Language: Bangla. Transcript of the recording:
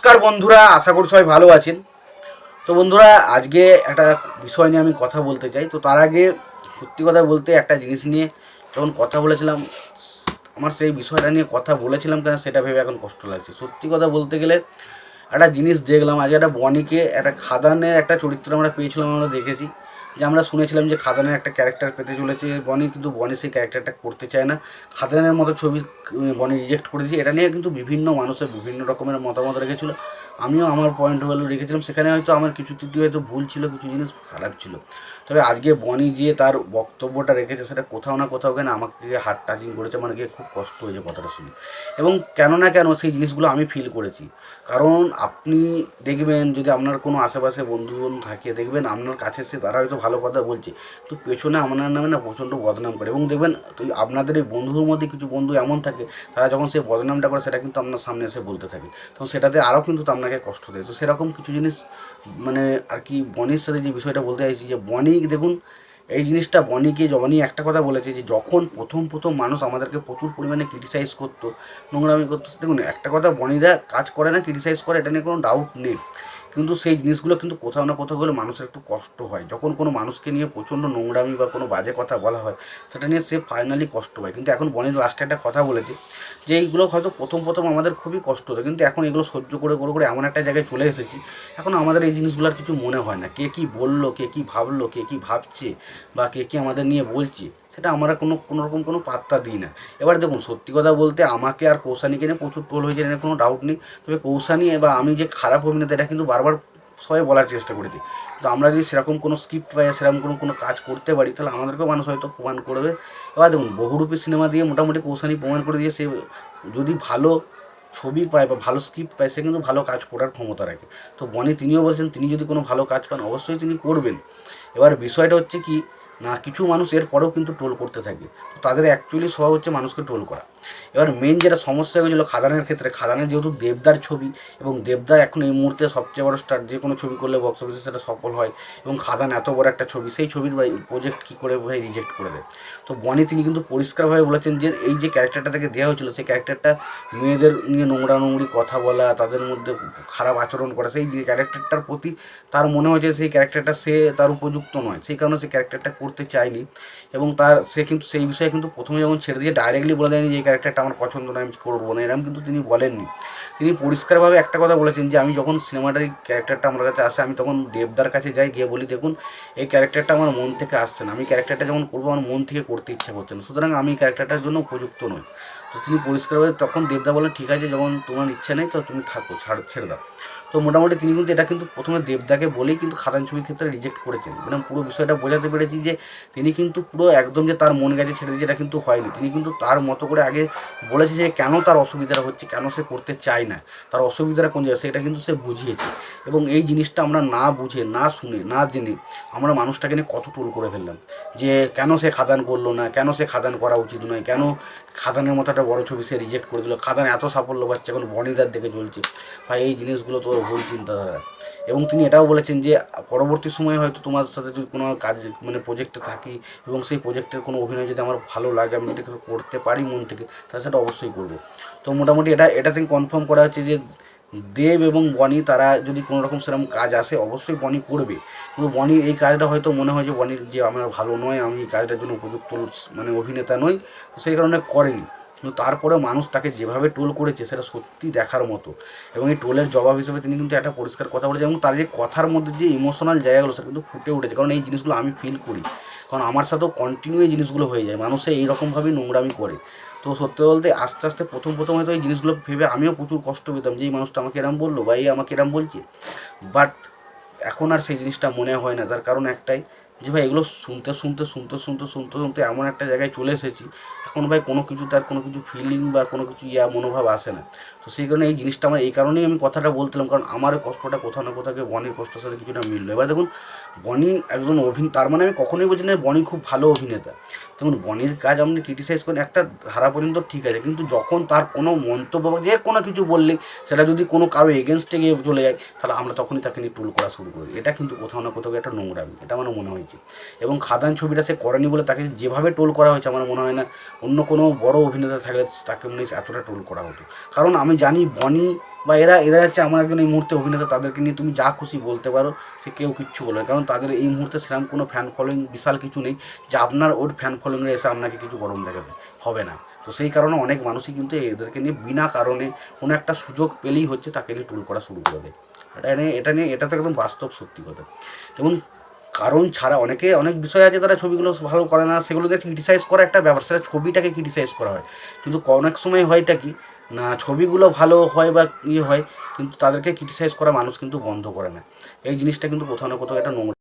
নমস্কার বন্ধুরা, আশা করি সবাই ভালো আছেন। তো বন্ধুরা, আজকে একটা বিষয় নিয়ে আমি কথা বলতে চাই। তো তার আগে সত্যি কথা বলতে একটা জিনিস নিয়ে যখন কথা বলেছিলাম, আমার সেই বিষয়টা নিয়ে কথা বলেছিলাম কেন সেটা ভেবে এখন কষ্ট লাগছে। সত্যি কথা বলতে গেলে একটা জিনিস দেখলাম আজকে, একটা বনিকে একটা খাদানের একটা চরিত্র আমরা পেয়েছিলাম, আমরা দেখেছি যে আমরা শুনেছিলাম যে খাদানের একটা ক্যারেক্টার পেতে চলেছে বনি, কিন্তু বনি সেই ক্যারেক্টারটা করতে চায় না। খাদানের মতো ছবি বনি রিজেক্ট করেছে। এটা নিয়ে কিন্তু বিভিন্ন মানুষের বিভিন্ন রকমের মতামত রেখেছিল, আমিও আমার পয়েন্ট অফ ভ্যালু রেখেছিলাম। সেখানে হয়তো আমার কিছু ত্রুটি হয়তো ভুল ছিল, কিছু জিনিস খারাপ ছিল। তবে আজকে বনি যে তার বক্তব্যটা রেখেছে সেটা কোথাও না কোথাও কেন আমাকে হার্ট টাচিং করেছে, মানে গিয়ে খুব কষ্ট হয়েছে কথাটা শুনে। এবং কেন না কেন সেই জিনিসগুলো আমি ফিল করেছি। কারণ আপনি দেখবেন যদি আপনার কোনো আশেপাশে বন্ধু থাকে, দেখবেন আপনার কাছে সে তারা হয়তো ভালো কথা বলছে, তো পেছনে আপনার নামে না প্রচণ্ড বদনাম করে। এবং দেখবেন তো আপনাদের এই বন্ধুর মধ্যে কিছু বন্ধু এমন থাকে, তারা যখন সেই বদনামটা করে সেটা কিন্তু আপনার সামনে এসে বলতে থাকে, তো সেটাতে আরও কিন্তু আপনাকে কষ্ট দেয়। তো সেরকম কিছু জিনিস মানে আর কি বনির সাথে যে বিষয়টা বলতে চাইছি, যে বনি দেখুন এই জিনিসটা বনিকে বনি একটা কথা বলেছে যে যখন প্রথম প্রথম মানুষ আমাদেরকে প্রচুর পরিমাণে ক্রিটিসাইজ করতো, নোংরামি করতো, দেখুন একটা কথা বনিরা কাজ করে না, ক্রিটিসাইজ করে, এটা নিয়ে কোনো ডাউট নেই। কিন্তু সেই জিনিসগুলো কিন্তু কোথাও না কোথাও গেলে মানুষের একটু কষ্ট হয়, যখন কোনো মানুষকে নিয়ে প্রচণ্ড নোংরামি বা কোনো বাজে কথা বলা হয়, সেটা নিয়ে সে ফাইনালি কষ্ট পায়। কিন্তু এখন বনির লাস্টে একটা কথা বলেছে যে এইগুলো হয়তো প্রথম প্রথম আমাদের খুবই কষ্ট হতো, কিন্তু এখন এগুলো সহ্য করে করে করে এমন একটা জায়গায় চলে এসেছি, এখন আমাদের এই জিনিসগুলোর কিছু মনে হয় না। কে কী বললো, কে কী ভাবলো, কে কী ভাবছে, বা কে কী আমাদের নিয়ে বলছে, সেটা আমরা কোনো রকম কোনো পাত্তা দিই না। এবার দেখুন সত্যি কথা বলতে আমাকে আর কৌশানীকে নিয়ে প্রচুর ট্রোল হয়েছে, এখানে কোনো ডাউট নেই। তবে কৌশানী বা আমি যে খারাপ অভিনেতা এটা কিন্তু বারবার সবাই বলার চেষ্টা করেছি। তো আমরা যদি সেরকম কোনো স্ক্রিপ্ট পাই, সেরকম কোনো কাজ করতে পারি, তাহলে আমাদেরকেও মানুষ হয়তো প্রমাণ করবে। এবার দেখুন বহুরূপী সিনেমা দিয়ে মোটামুটি কৌশানী প্রমাণ করে দিয়ে সে যদি ভালো ছবি পায় বা ভালো স্ক্রিপ্ট পায়, সে কিন্তু ভালো কাজ করার ক্ষমতা রাখে। তো বনি তিনিও বলছেন তিনি যদি কোনো ভালো কাজ পান অবশ্যই তিনি করবেন। এবার বিষয়টা হচ্ছে কি না, কিছু মানুষ এর পরেও কিন্তু ট্রোল করতে থাকে, তো তাদের অ্যাকচুয়ালি স্বভাব হচ্ছে মানুষকে ট্রোল করা। এবার মেন যেটা সমস্যা হয়েছিল খাদানের ক্ষেত্রে, খাদানের যেহেতু দেবদার ছবি, এবং দেবদার এখন এই মুহূর্তে সবচেয়ে বড় স্টার, যে কোনো ছবি করলে বক্স অফিসে সেটা সফল হয়, এবং খাদান এত বড় একটা ছবি, সেই ছবির প্রজেক্ট কী করে ভাই রিজেক্ট করে দেয়। তো বনি তিনি কিন্তু পরিষ্কারভাবে বলেছেন যে এই যে ক্যারেক্টারটা তাকে দেওয়া হয়েছিল, সেই ক্যারেক্টারটা মেয়েদের নিয়ে নোংরি কথা বলা, তাদের মধ্যে খারাপ আচরণ করা, সেই যে ক্যারেক্টারটার প্রতি তার মনে হয়েছে সেই ক্যারেক্টারটা সে তার উপযুক্ত নয়, সেই কারণে সে ক্যারেক্টারটা করতে চায়নি। এবং সে কিন্তু সেই বিষয়ে কিন্তু প্রথমে যখন ছেড়ে দিয়ে ডাইরেক্টলি বলে দেয়নি যে এই ক্যারেক্টারটা আমার পছন্দ নয়, আমি করবো না, এরকম কিন্তু তিনি বলেননি। তিনি পরিষ্কারভাবে একটা কথা বলেছেন যে আমি যখন সিনেমাটার এই ক্যারেক্টারটা আমার কাছে আসে, আমি তখন দেবদার কাছে যাই, গিয়ে বলি দেখুন এই ক্যারেক্টারটা আমার মন থেকে আসছে না, আমি ক্যারেক্টারটা যখন করবো আমার মন থেকে করতে ইচ্ছা করছে না, সুতরাং আমি ক্যারেক্টারটার জন্য উপযুক্ত নই। তো তিনি পরিষ্কারভাবে তখন দেবদা বলেন ঠিক আছে, যখন তোমার ইচ্ছা নেই তো তুমি থাকো, ছেড়ে দাও। তো মোটামুটি তিনি কিন্তু এটা কিন্তু প্রথমে দেবদাকে বলেই কিন্তু খাদান ছবির ক্ষেত্রে রিজেক্ট করেছেন। মানে পুরো বিষয়টা বোঝাতে পেরেছি যে তিনি কিন্তু পুরো একদম যে তার মন গেছে ছেড়ে দিয়ে এটা কিন্তু হয়নি। তিনি কিন্তু তার মতো করে আগে বলেছে যে কেন তার অসুবিধাটা হচ্ছে, কেন সে করতে চায় না, তার অসুবিধাটা কোন জায়গায়, সেটা কিন্তু সে বুঝিয়েছে। এবং এই জিনিসটা আমরা না বুঝে, না শুনে, না জেনে আমরা মানুষটাকে নিয়ে কত ট্রোল করে ফেললাম, যে কেন সে খাদান করলো না, কেন সে খাদান করা উচিত নয়, কেন খাদানের মতো একটা বড় ছবি সে রিজেক্ট করে দিল, খাদান এত সাফল্য পাচ্ছে এখন বনিদার দেখে চলছে। ভাই এই জিনিসগুলো তো ভুল চিন্তাধারা। এবং তিনি এটাও বলেছেন যে পরবর্তী সময়ে হয়তো তোমার সাথে যদি কোনো কাজ মানে প্রজেক্টে থাকি, এবং সেই প্রজেক্টের কোনো অভিনয় যদি আমার ভালো লাগে, আমি যদি করতে পারি মন থেকে, তাহলে সেটা অবশ্যই করবো। তো মোটামুটি এটা থেকে কনফার্ম করা হচ্ছে যে দেব এবং বনি তারা যদি কোনো রকম সেরকম কাজ আসে অবশ্যই বনি করবে। কিন্তু বনির এই কাজটা হয়তো মনে হয় যে বনির যে আমার ভালো নয়, আমি এই কাজটার জন্য উপযুক্ত মানে অভিনেতা নই, তো সেই কারণে করেনি। কিন্তু তারপরে মানুষ তাকে যেভাবে টোল করেছে সেটা সত্যি দেখার মতো। এবং এই টোলের জবাব হিসেবে তিনি কিন্তু একটা পরিষ্কার কথা বলেছে, এবং তার যে কথার মধ্যে যে ইমোশনাল জায়গাগুলো সেটা কিন্তু ফুটে উঠেছে। কারণ এই জিনিসগুলো আমি ফিল করি, কারণ আমার সাথেও কন্টিনিউ এই জিনিসগুলো হয়ে যায়, মানুষে এইরকমভাবেই নোংরামি করে। তো সত্যি বলতে আস্তে আস্তে প্রথম হয়তো এই জিনিসগুলো ভেবে আমিও প্রচুর কষ্ট পেতাম যে এই মানুষটা আমাকে এরম বললো বা এই আমাকে এরম বলছে। বাট এখন আর সেই জিনিসটা মনে হয় না, তার কারণ একটাই, যে ভাই এগুলো শুনতে এমন একটা জায়গায় চলে এসেছি, এখন ভাই কোনো কিছু তার কোনো কিছু ফিলিং বা কোনো কিছু মনোভাব আসে না। তো সেই কারণে এই জিনিসটা আমার এই কারণেই আমি কথাটা বলছিলাম, কারণ আমার কষ্টটা কোথাও না কোথাও বনির কষ্টের সাথে কিছুটা মিললো। এবার দেখুন বনি একজন তার মানে আমি কখনোই বলছি না বনি খুব ভালো অভিনেতা। দেখুন বনির কাজ আপনি ক্রিটিসাইজ করেন একটা ধারা পর্যন্ত ঠিক আছে, কিন্তু যখন তার কোনো মন্তব্য বা যে কোনো কিছু বললে সেটা যদি কোনো কারো এগেনস্টে গিয়ে চলে যায়, তাহলে আমরা তখনই তাকে নিয়ে ট্রোল করা শুরু করি। এটা কিন্তু কোথাও না কোথাও একটা নোংরামি, এটা আমার মনে হয়েছে। এবং খাদান ছবিটা সে করেনি বলে তাকে যেভাবে ট্রোল করা হয়েছে, আমার মনে হয় না অন্য কোনো বড় অভিনেতা থাকলে তাকে মনে হয় এতটা ট্রোল করা হতো। কারণ আমি জানি বনি বা এরা এরা হচ্ছে আমার একজন এই মুহূর্তে অভিনেতা, তাদেরকে নিয়ে তুমি যা খুশি বলতে পারো, সে কেউ কিচ্ছু বলবে না, কারণ তাদের এই মুহূর্তে সেরকম কোনো ফ্যান ফলোয়িং বিশাল কিছু নেই যে আপনার ওর ফ্যান ফলোয়িংয়ে এসে আপনাকে কিছু গরম দেখাবে, হবে না। তো সেই কারণে অনেক মানুষই কিন্তু এদেরকে নিয়ে বিনা কারণে কোনো একটা সুযোগ পেলেই হচ্ছে তাকে নিয়ে টুল করা শুরু করে দেয়। এটা তো একদম বাস্তব সত্যি কথা। যেমন কারণ ছাড়া অনেক বিষয় আছে তারা ছবিগুলো ভালো করে না, সেগুলোকে ক্রিটিসাইজ করা একটা ব্যাপার, সেটা ছবিটাকে ক্রিটিসাইজ করা হয়। কিন্তু অনেক সময় হয়টা কি না, ছবিগুলো ভালো হয় বা ইয়ে হয়, কিন্তু তাদেরকে ক্রিটিসাইজ করা মানুষ কিন্তু বন্ধ করে না। এই জিনিসটা কিন্তু কোথাও না কোথাও একটা নোংরা।